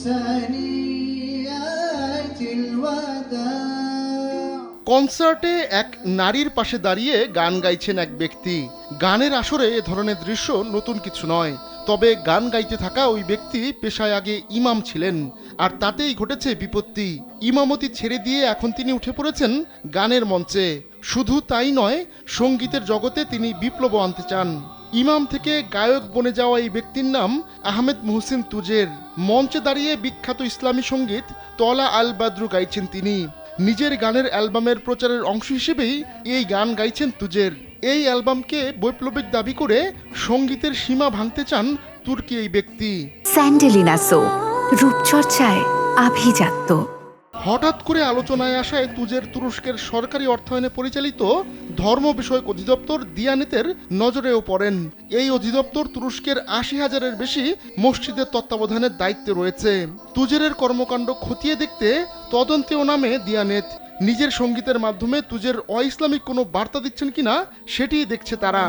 ثنيات الوداع। কনসার্টে এক নারীর পাশে দাঁড়িয়ে গান গাইছেন এক ব্যক্তি। গানের আসরে এ ধরনের দৃশ্য নতুন কিছু নয়, তবে গান গাইতে থাকা ওই ব্যক্তি পেশায় আগে ইমাম ছিলেন, আর তাতেই ঘটেছে বিপত্তি। ইমামতি ছেড়ে দিয়ে এখন তিনি উঠে পড়েছেন গানের মঞ্চে। শুধু তাই নয়, সঙ্গীতের জগতে তিনি বিপ্লব আনতে চান। ইমাম থেকে গায়ক বনে যাওয়া এই ব্যক্তির নাম আহমেদ মুহসিন তুজের। মঞ্চে দাঁড়িয়ে বিখ্যাত ইসলামী সঙ্গীত তলা আল বাদ্রু গাইছেন তিনি। নিজের গানের অ্যালবামের প্রচারের অংশ হিসেবেই এই গান গাইছেন তুজের। এই অ্যালবামকে বৈপ্লবিক দাবি করে সঙ্গীতের সীমা ভাঙতে চান তুর্কি এই ব্যক্তি। স্যান্ডেলিনা সো, রূপচর্চায় আভিজাত্য। হঠাৎ করে আলোচনায় আসায় তুজের তুরস্কের সরকারি অর্থায়নে পরিচালিত ধর্ম বিষয়ক অধিদপ্তর দিয়ানেতের নজরেও পড়েন। এই অধিদপ্তর তুরস্কের ৮০,০০০-এর বেশি মসজিদের তত্ত্বাবধানের দায়িত্বে রয়েছে। তুজেরের কর্মকাণ্ড খতিয়ে দেখতে তদন্তেও নামে দিয়ানেত। নিজের সঙ্গীতের মাধ্যমে তুজের অ ইসলামিক কোনো বার্তা দিচ্ছেন কিনা সেটিই দেখছে তারা।